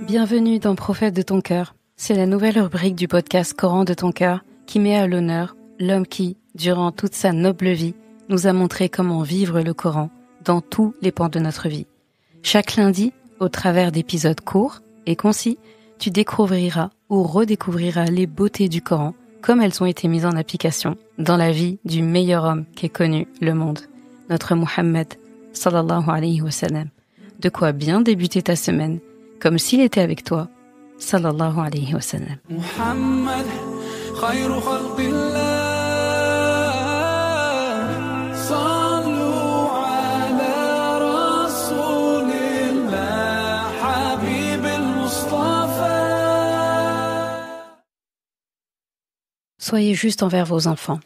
Bienvenue dans Prophète de ton cœur. C'est la nouvelle rubrique du podcast Coran de ton cœur qui met à l'honneur l'homme qui, durant toute sa noble vie, nous a montré comment vivre le Coran dans tous les pans de notre vie. Chaque lundi, au travers d'épisodes courts et concis, tu découvriras ou redécouvriras les beautés du Coran comme elles ont été mises en application dans la vie du meilleur homme qu'ait connu le monde, notre Muhammad sallallahu alayhi wa sallam. De quoi bien débuter ta semaine, comme s'il était avec toi, sallallahu alayhi wa sallam. Muhammad, khayru khalqillah, sallu ala rasulillah, habib al-Mustafa. Soyez juste envers vos enfants.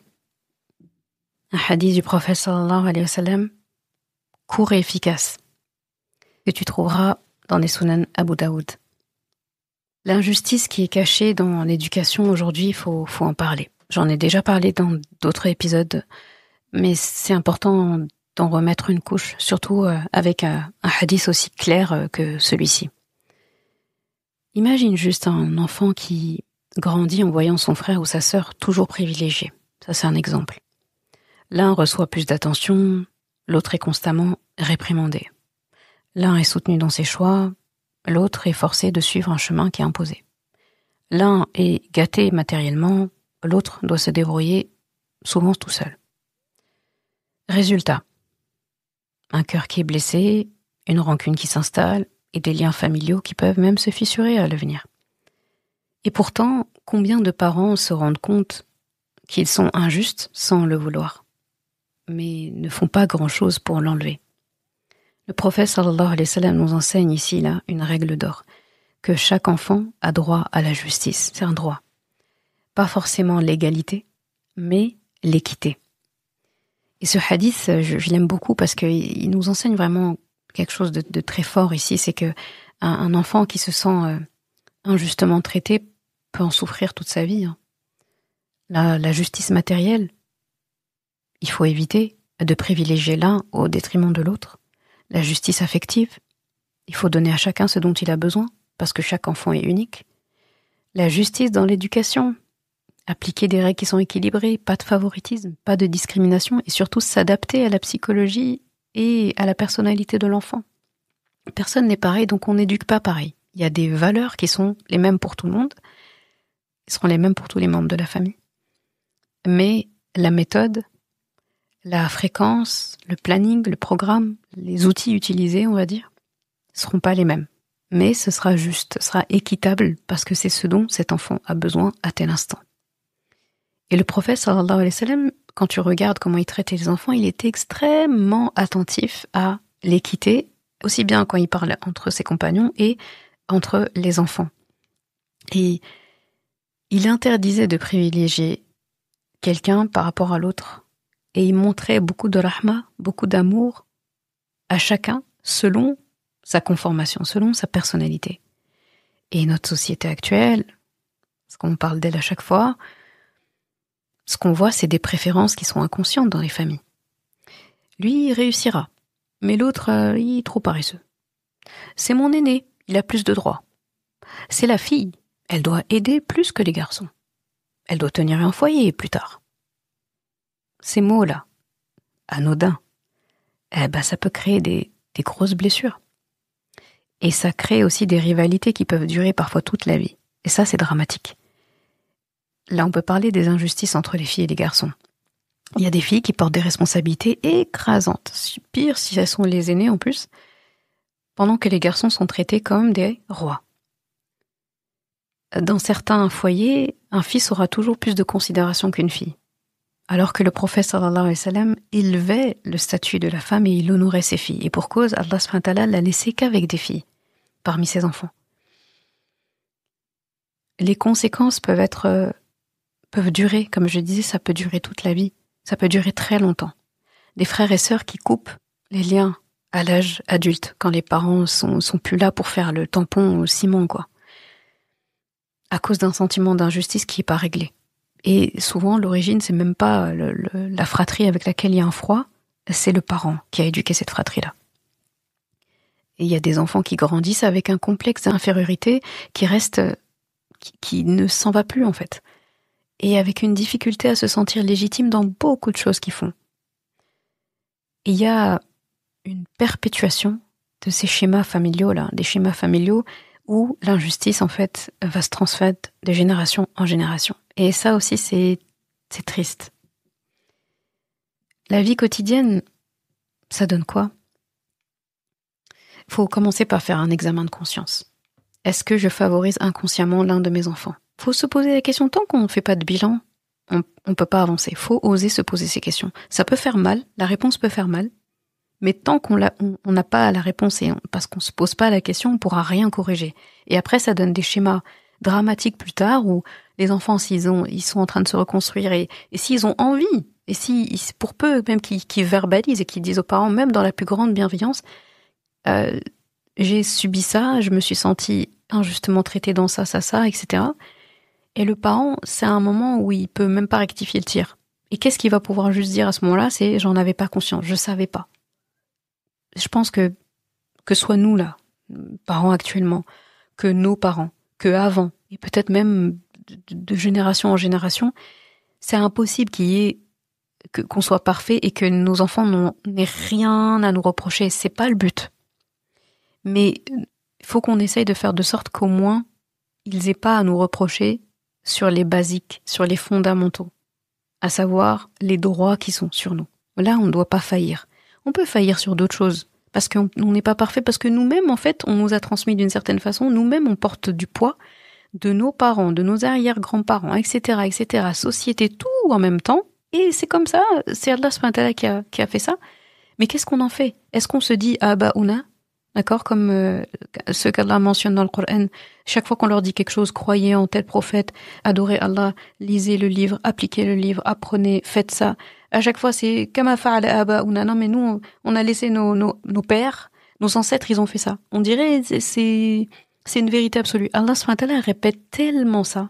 Un hadith du prophète sallallahu alayhi wa sallam, court et efficace, que tu trouveras dans les Sunan Abu Daoud. L'injustice qui est cachée dans l'éducation aujourd'hui, il faut en parler. J'en ai déjà parlé dans d'autres épisodes, mais c'est important d'en remettre une couche, surtout avec un hadith aussi clair que celui-ci. Imagine juste un enfant qui grandit en voyant son frère ou sa sœur toujours privilégié. Ça, c'est un exemple. L'un reçoit plus d'attention, l'autre est constamment réprimandé. L'un est soutenu dans ses choix, l'autre est forcé de suivre un chemin qui est imposé. L'un est gâté matériellement, l'autre doit se débrouiller souvent tout seul. Résultat, un cœur qui est blessé, une rancune qui s'installe et des liens familiaux qui peuvent même se fissurer à l'avenir. Et pourtant, combien de parents se rendent compte qu'ils sont injustes sans le vouloir, mais ne font pas grand-chose pour l'enlever. Le prophète sallallahu alayhi wa sallam nous enseigne ici là une règle d'or, que chaque enfant a droit à la justice. C'est un droit. Pas forcément l'égalité, mais l'équité. Et ce hadith, je l'aime beaucoup parce qu'il nous enseigne vraiment quelque chose de très fort ici, c'est que un enfant qui se sent injustement traité peut en souffrir toute sa vie. La justice matérielle, il faut éviter de privilégier l'un au détriment de l'autre. La justice affective, il faut donner à chacun ce dont il a besoin, parce que chaque enfant est unique. La justice dans l'éducation, appliquer des règles qui sont équilibrées, pas de favoritisme, pas de discrimination, et surtout s'adapter à la psychologie et à la personnalité de l'enfant. Personne n'est pareil, donc on n'éduque pas pareil. Il y a des valeurs qui sont les mêmes pour tout le monde, qui seront les mêmes pour tous les membres de la famille. Mais la méthode, la fréquence, le planning, le programme, les outils utilisés, on va dire, ne seront pas les mêmes. Mais ce sera juste, ce sera équitable parce que c'est ce dont cet enfant a besoin à tel instant. Et le prophète sallallahu alayhi wa sallam, quand tu regardes comment il traitait les enfants, il était extrêmement attentif à l'équité, aussi bien quand il parlait entre ses compagnons et entre les enfants. Et il interdisait de privilégier quelqu'un par rapport à l'autre. Et il montrait beaucoup de rahma, beaucoup d'amour à chacun selon sa conformation, selon sa personnalité. Et notre société actuelle, parce qu'on parle d'elle à chaque fois, ce qu'on voit, c'est des préférences qui sont inconscientes dans les familles. Lui, il réussira, mais l'autre, il est trop paresseux. C'est mon aîné, il a plus de droits. C'est la fille, elle doit aider plus que les garçons. Elle doit tenir un foyer plus tard. Ces mots-là, anodins, ça peut créer des grosses blessures. Et ça crée aussi des rivalités qui peuvent durer parfois toute la vie. Et ça, c'est dramatique. Là, on peut parler des injustices entre les filles et les garçons. Il y a des filles qui portent des responsabilités écrasantes, pire si elles sont les aînées en plus, pendant que les garçons sont traités comme des rois. Dans certains foyers, un fils aura toujours plus de considération qu'une fille. Alors que le prophète sallallahu alayhi wa sallam élevait le statut de la femme et il honorait ses filles. Et pour cause, Allah subhanahu wa ta'ala l'a laissé qu'avec des filles, parmi ses enfants. Les conséquences peuvent durer, comme je disais, ça peut durer toute la vie. Ça peut durer très longtemps. Des frères et sœurs qui coupent les liens à l'âge adulte, quand les parents sont plus là pour faire le tampon au ciment, quoi. À cause d'un sentiment d'injustice qui n'est pas réglé. Et souvent, l'origine, c'est même pas la fratrie avec laquelle il y a un froid, c'est le parent qui a éduqué cette fratrie-là. Et il y a des enfants qui grandissent avec un complexe d'infériorité qui reste, qui ne s'en va plus en fait. Et avec une difficulté à se sentir légitime dans beaucoup de choses qu'ils font. Et il y a une perpétuation de ces schémas familiaux-là, des schémas familiaux où l'injustice en fait va se transmettre de génération en génération. Et ça aussi c'est triste. La vie quotidienne, ça donne quoi ? Il faut commencer par faire un examen de conscience. Est-ce que je favorise inconsciemment l'un de mes enfants ? Il faut se poser la question, tant qu'on ne fait pas de bilan, on ne peut pas avancer. Il faut oser se poser ces questions. Ça peut faire mal, la réponse peut faire mal, mais tant qu'on n'a pas la réponse et parce qu'on ne se pose pas la question, on ne pourra rien corriger. Et après, ça donne des schémas dramatiques plus tard où les enfants, ils sont en train de se reconstruire et s'ils ont envie, et pour peu même qu'ils verbalisent et qu'ils disent aux parents, même dans la plus grande bienveillance, j'ai subi ça, je me suis sentie injustement traitée dans ça, etc. Et le parent, c'est un moment où il peut même pas rectifier le tir. Et qu'est-ce qu'il va pouvoir juste dire à ce moment-là ? C'est « j'en avais pas conscience, je savais pas ». Je pense que soit nous là, parents actuellement, que nos parents, que avant, et peut-être même de génération en génération, c'est impossible qu'on soit parfait et que nos enfants n'aient rien à nous reprocher. C'est pas le but. Mais il faut qu'on essaye de faire de sorte qu'au moins, ils aient pas à nous reprocher sur les basiques, sur les fondamentaux, à savoir les droits qui sont sur nous. Là, on ne doit pas faillir. On peut faillir sur d'autres choses, parce qu'on n'est pas parfait, parce que nous-mêmes, en fait, on nous a transmis d'une certaine façon, nous-mêmes, on porte du poids de nos parents, de nos arrière-grands-parents, etc., société, tout en même temps, et c'est comme ça, c'est Allah subhanahu wa ta'ala qui a fait ça. Mais qu'est-ce qu'on en fait ? Est-ce qu'on se dit « Aba'una » D'accord, comme ce qu'Allah mentionne dans le Coran, chaque fois qu'on leur dit quelque chose, croyez en tel prophète, adorez Allah, lisez le livre, appliquez le livre, apprenez, faites ça. À chaque fois, c'est kama fa'ala aba'una. Non, mais nous, on a laissé nos pères, nos ancêtres, ils ont fait ça. On dirait c'est une vérité absolue. Allah subhanahu wa ta'ala répète tellement ça,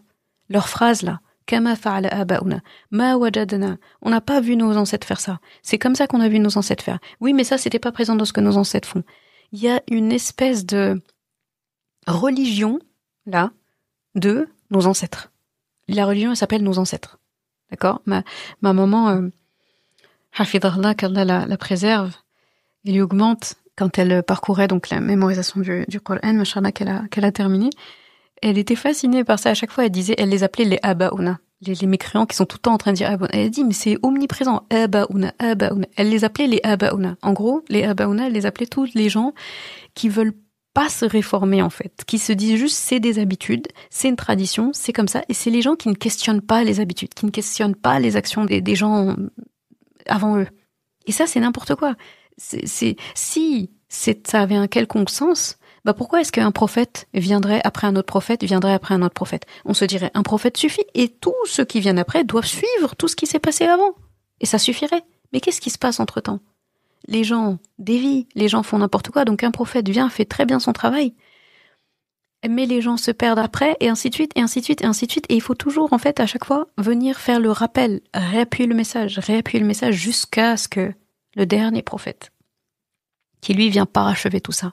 leur phrase là. Kama fa'ala aba'una, ma wajadna. On n'a pas vu nos ancêtres faire ça. C'est comme ça qu'on a vu nos ancêtres faire. Oui, mais ça, c'était pas présent dans ce que nos ancêtres font. Il y a une espèce de religion, là, de nos ancêtres. La religion, elle s'appelle nos ancêtres. D'accord ? Ma maman, hafidhallah, qu'Allah la préserve, elle lui augmente, quand elle parcourait donc la mémorisation du Coran, machallah, qu'elle a terminé, elle était fascinée par ça. À chaque fois, elle les appelait les aba'una, les mécréants qui sont tout le temps en train de dire aba'una. Elle dit, mais c'est omniprésent, aba'una. Elle les appelait les aba'una. En gros, les aba'una, elle les appelait tous les gens qui veulent pas se réformer, en fait, qui se disent juste, c'est des habitudes, c'est une tradition, c'est comme ça, et c'est les gens qui ne questionnent pas les habitudes, qui ne questionnent pas les actions des gens avant eux. Et ça, c'est n'importe quoi. Si ça avait un quelconque sens, pourquoi est-ce qu'un prophète viendrait après un autre prophète, On se dirait, un prophète suffit, et tous ceux qui viennent après doivent suivre tout ce qui s'est passé avant. Et ça suffirait. Mais qu'est-ce qui se passe entre-temps ? Les gens dévient, les gens font n'importe quoi, donc un prophète vient, fait très bien son travail, mais les gens se perdent après, et ainsi de suite, et il faut toujours, en fait, à chaque fois, venir faire le rappel, réappuyer le message, jusqu'à ce que le dernier prophète, qui lui vient parachever tout ça.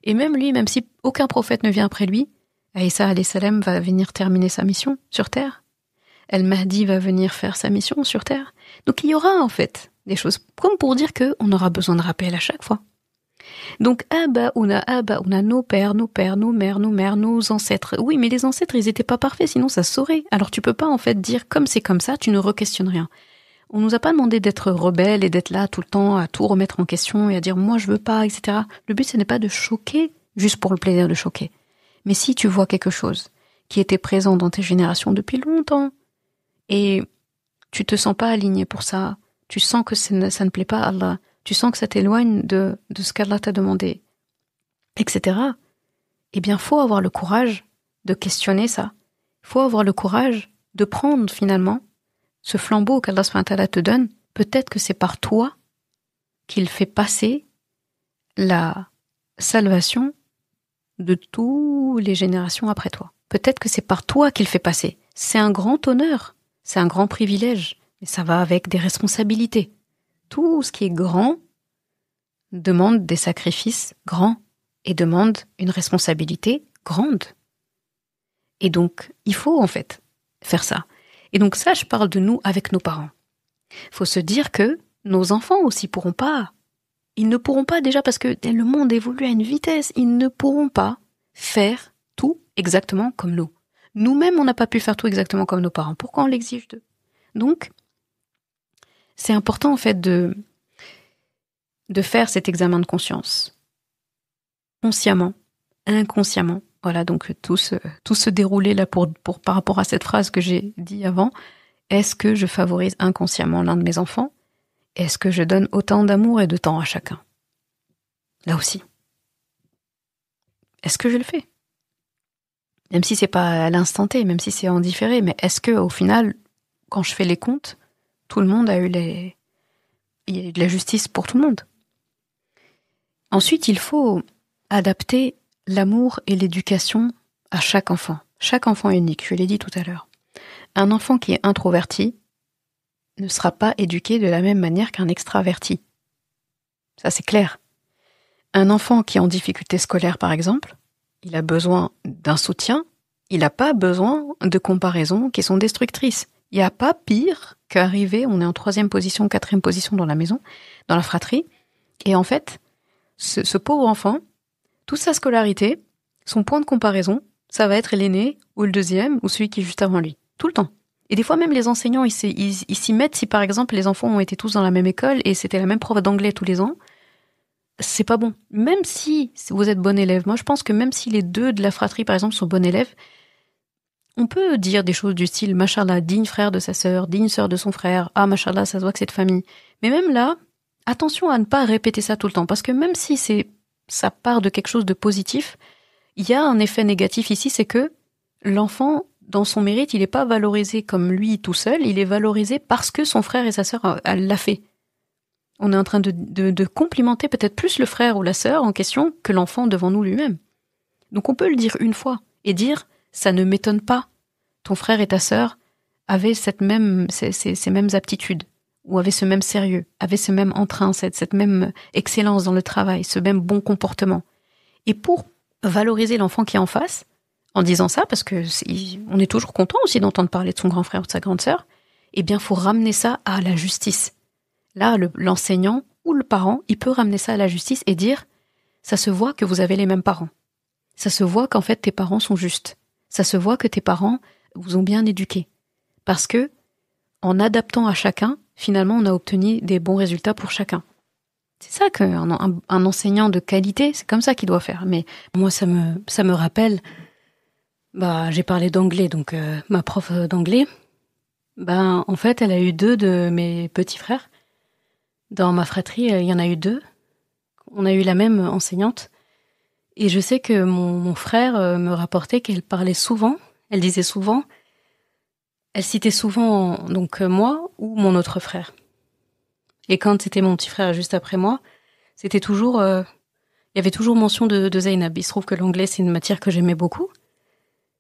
Et même lui, même si aucun prophète ne vient après lui, Isa alayhi salam va venir terminer sa mission sur terre. El-Mahdi va venir faire sa mission sur terre. Donc il y aura en fait des choses, comme pour dire qu'on aura besoin de rappel à chaque fois. Donc aba'una, nos pères, nos mères, nos ancêtres. Oui, mais les ancêtres, ils étaient pas parfaits, sinon ça se saurait. Alors tu peux pas en fait dire comme c'est comme ça, tu ne re-questionnes rien. On nous a pas demandé d'être rebelles et d'être là tout le temps à tout remettre en question et à dire moi je veux pas, etc. Le but ce n'est pas de choquer juste pour le plaisir de choquer. Mais si tu vois quelque chose qui était présent dans tes générations depuis longtemps et tu te sens pas aligné pour ça, tu sens que ça ne plaît pas à Allah, tu sens que ça t'éloigne de ce qu'Allah t'a demandé, etc. Eh bien, faut avoir le courage de questionner ça. Faut avoir le courage de prendre finalement ce flambeau qu'Allah subhanahu wa ta'ala te donne. Peut-être que c'est par toi qu'il fait passer la salvation de toutes les générations après toi. Peut-être que c'est par toi qu'il fait passer. C'est un grand honneur, c'est un grand privilège, mais ça va avec des responsabilités. Tout ce qui est grand demande des sacrifices grands. et demande une responsabilité grande. Et donc, il faut en fait faire ça. Et donc ça, je parle de nous avec nos parents. Il faut se dire que nos enfants aussi pourront pas. Ils ne pourront pas déjà parce que le monde évolue à une vitesse. Ils ne pourront pas faire tout exactement comme nous. Nous-mêmes, on n'a pas pu faire tout exactement comme nos parents. Pourquoi on l'exige d'eux? Donc, c'est important en fait de faire cet examen de conscience. Consciemment, inconsciemment. Voilà, donc tout se dérouler là pour par rapport à cette phrase que j'ai dit avant. Est-ce que je favorise inconsciemment l'un de mes enfants? Est-ce que je donne autant d'amour et de temps à chacun? Là aussi. Est-ce que je le fais? Même si c'est pas à l'instant T, même si c'est en différé, mais est-ce que au final, quand je fais les comptes, tout le monde il y a eu de la justice pour tout le monde? Ensuite, il faut adapter l'amour et l'éducation à chaque enfant. Chaque enfant est unique, je l'ai dit tout à l'heure. Un enfant qui est introverti ne sera pas éduqué de la même manière qu'un extraverti. Ça, c'est clair. Un enfant qui est en difficulté scolaire, par exemple, il a besoin d'un soutien, il n'a pas besoin de comparaisons qui sont destructrices. Il n'y a pas pire qu'arriver, on est en 3e position, 4e position dans la maison, dans la fratrie, et en fait, ce pauvre enfant, toute sa scolarité, son point de comparaison, ça va être l'aîné, ou le deuxième, ou celui qui est juste avant lui. Tout le temps. Et des fois, même les enseignants, ils s'y mettent si, par exemple, les enfants ont été tous dans la même école et c'était la même prof d'anglais tous les ans. C'est pas bon. Même si vous êtes bon élève, moi, je pense que même si les deux de la fratrie, par exemple, sont bons élèves, on peut dire des choses du style, machallah, digne frère de sa sœur, digne sœur de son frère, ah, machallah, ça se voit que c'est de famille. Mais même là, attention à ne pas répéter ça tout le temps, parce que même si ça part de quelque chose de positif, il y a un effet négatif ici, c'est que l'enfant, dans son mérite, il n'est pas valorisé comme lui tout seul, il est valorisé parce que son frère et sa sœur l'a fait. On est en train de complimenter peut-être plus le frère ou la sœur en question que l'enfant devant nous lui-même. Donc on peut le dire une fois et dire « ça ne m'étonne pas, ton frère et ta sœur avaient ces mêmes aptitudes, ou avaient ce même sérieux, avaient ce même entrain, cette même excellence dans le travail, ce même bon comportement. » Et pour valoriser l'enfant qui est en face, en disant ça, parce que on est toujours content aussi d'entendre parler de son grand frère ou de sa grande sœur, eh bien, faut ramener ça à la justice. Là, l'enseignant ou le parent, il peut ramener ça à la justice et dire « ça se voit que vous avez les mêmes parents. Ça se voit qu'en fait, tes parents sont justes. Ça se voit que tes parents vous ont bien éduqué. Parce que, en adaptant à chacun, finalement, on a obtenu des bons résultats pour chacun. » C'est ça qu'un enseignant de qualité, c'est comme ça qu'il doit faire. Mais moi, ça me rappelle... j'ai parlé d'anglais, donc ma prof d'anglais, en fait, elle a eu 2 de mes petits frères. Dans ma fratrie, il y en a eu 2. On a eu la même enseignante. Et je sais que mon frère me rapportait qu'elle parlait souvent, elle disait souvent, elle citait souvent donc moi ou mon autre frère. Et quand c'était mon petit frère juste après moi, c'était toujours... il y avait toujours mention de Zainab. Il se trouve que l'anglais, c'est une matière que j'aimais beaucoup.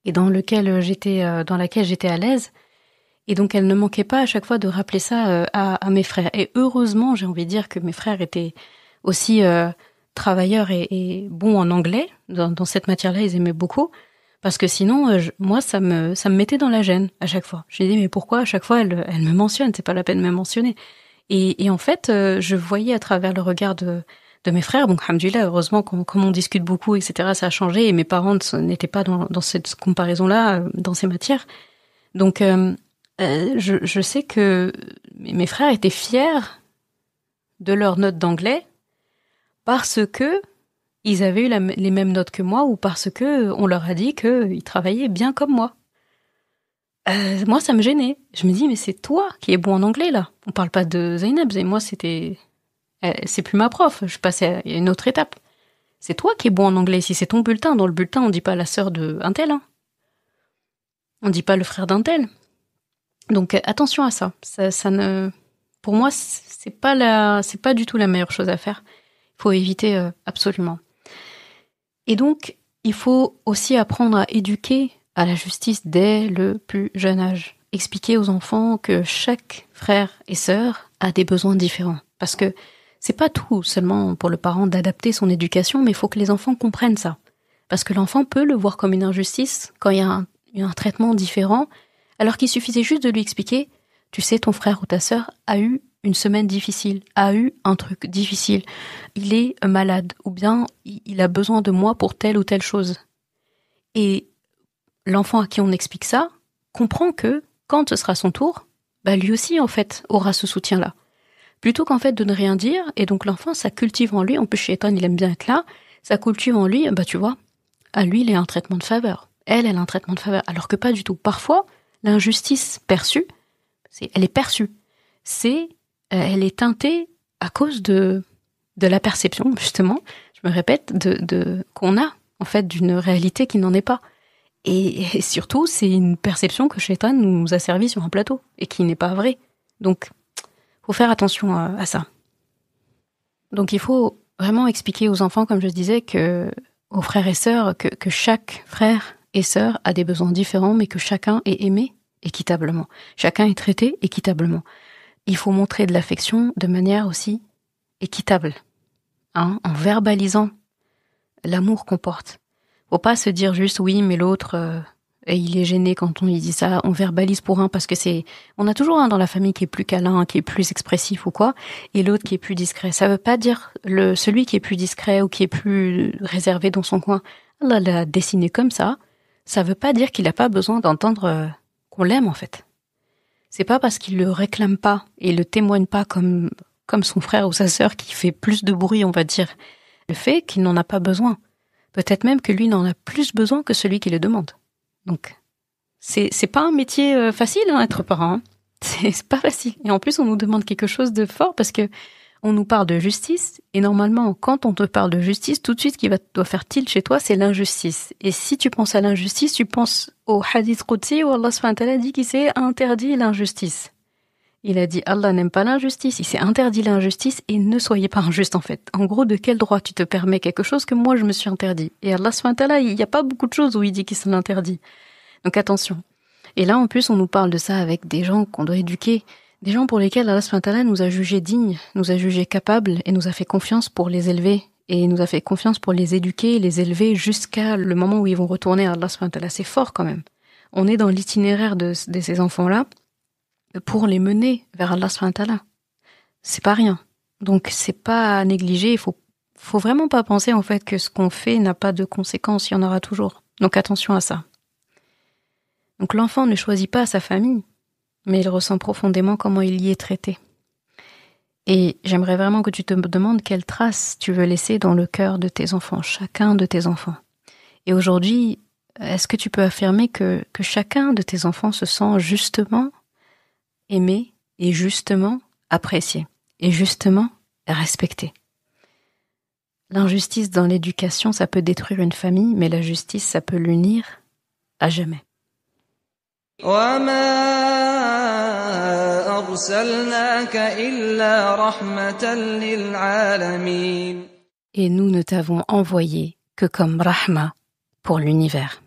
Et dans laquelle j'étais à l'aise. Et donc, elle ne manquait pas à chaque fois de rappeler ça à mes frères. Et heureusement, j'ai envie de dire que mes frères étaient aussi travailleurs et bons en anglais. Dans cette matière-là, ils aimaient beaucoup. Parce que sinon, moi, ça me mettait dans la gêne à chaque fois. J'ai dit, mais pourquoi à chaque fois, elle me mentionne? C'est pas la peine de me mentionner. Et en fait, je voyais à travers le regard de mes frères, donc alhamdoulilah, heureusement, comme on discute beaucoup, etc., ça a changé, et mes parents n'étaient pas dans cette comparaison-là, dans ces matières. Donc, je sais que mes frères étaient fiers de leurs notes d'anglais parce que ils avaient eu les mêmes notes que moi, ou parce que on leur a dit qu'ils travaillaient bien comme moi. Moi, ça me gênait. Je me dis, mais c'est toi qui es bon en anglais, là. On parle pas de Zainab, et moi, c'est plus ma prof, je passais à une autre étape. C'est toi qui es bon en anglais, si c'est ton bulletin. Dans le bulletin, on dit pas la sœur d'un tel, hein. On dit pas le frère d'un tel. Donc attention à ça. Pour moi, c'est pas du tout la meilleure chose à faire. Il faut éviter absolument. Et donc, il faut aussi apprendre à éduquer à la justice dès le plus jeune âge. Expliquer aux enfants que chaque frère et sœur a des besoins différents. Parce que c'est pas tout seulement pour le parent d'adapter son éducation, mais il faut que les enfants comprennent ça. Parce que l'enfant peut le voir comme une injustice quand il y a un traitement différent, alors qu'il suffisait juste de lui expliquer, tu sais, ton frère ou ta sœur a eu une semaine difficile, a eu un truc difficile, il est malade, ou bien il a besoin de moi pour telle ou telle chose. Et l'enfant à qui on explique ça comprend que, quand ce sera son tour, lui aussi, en fait, aura ce soutien-là. Plutôt qu'en fait de ne rien dire, et donc l'enfant, ça cultive en lui, en plus Shaitan, il aime bien être là, ça cultive en lui, tu vois, à lui, il a un traitement de faveur. Elle a un traitement de faveur. Alors que pas du tout. Parfois, l'injustice perçue, elle est perçue. Elle est teintée à cause de la perception, justement, je me répète, qu'on a, en fait, d'une réalité qui n'en est pas. Et surtout, c'est une perception que Shaitan nous a servi sur un plateau, et qui n'est pas vraie. Donc, faut faire attention à ça. Donc, il faut vraiment expliquer aux enfants, comme je disais, aux frères et sœurs, que chaque frère et sœur a des besoins différents, mais que chacun est aimé équitablement. Chacun est traité équitablement. Il faut montrer de l'affection de manière aussi équitable, en verbalisant l'amour qu'on porte. Faut pas se dire juste oui, mais l'autre, il est gêné quand on lui dit ça. On verbalise pour un parce que on a toujours un dans la famille qui est plus câlin, qui est plus expressif ou quoi, et l'autre qui est plus discret. Ça veut pas dire celui qui est plus discret ou qui est plus réservé dans son coin, Allah l'a dessiné comme ça. Ça veut pas dire qu'il a pas besoin d'entendre qu'on l'aime en fait. C'est pas parce qu'il le réclame pas et le témoigne pas comme son frère ou sa sœur qui fait plus de bruit, on va dire, le fait qu'il n'en a pas besoin. Peut-être même que lui n'en a plus besoin que celui qui le demande. Donc, c'est pas un métier facile, être parent. Hein. C'est pas facile. Et en plus, on nous demande quelque chose de fort parce que on nous parle de justice. Et normalement, quand on te parle de justice, tout de suite, ce qui doit faire tilt chez toi, c'est l'injustice. Et si tu penses à l'injustice, tu penses au hadith Qudsi où Allah subhanahu wa ta'ala dit qu'il s'est interdit l'injustice. Il a dit Allah n'aime pas l'injustice, il s'est interdit l'injustice et ne soyez pas injuste en fait. En gros, de quel droit tu te permets quelque chose que moi je me suis interdit? Et Allah subhanahu wa ta'ala, il n'y a pas beaucoup de choses où il dit qu'il s'en interdit. Donc attention. Et là en plus on nous parle de ça avec des gens qu'on doit éduquer, des gens pour lesquels Allah subhanahu wa ta'ala nous a jugés dignes, nous a jugés capables et nous a fait confiance pour les élever. Et nous a fait confiance pour les éduquer, les élever jusqu'à le moment où ils vont retourner à Allah subhanahu wa ta'ala. C'est fort quand même. On est dans l'itinéraire de ces enfants-là pour les mener vers Allah subhanahu wa ta'ala. C'est pas rien. Donc c'est pas à négliger, il faut vraiment pas penser en fait que ce qu'on fait n'a pas de conséquences, il y en aura toujours. Donc attention à ça. Donc l'enfant ne choisit pas sa famille, mais il ressent profondément comment il y est traité. Et j'aimerais vraiment que tu te demandes quelle trace tu veux laisser dans le cœur de tes enfants, chacun de tes enfants. Et aujourd'hui, est-ce que tu peux affirmer que chacun de tes enfants se sent justement aimé et justement apprécié et justement respecté? L'injustice dans l'éducation, ça peut détruire une famille, mais la justice, ça peut l'unir à jamais. Et nous ne t'avons envoyé que comme rahma pour l'univers.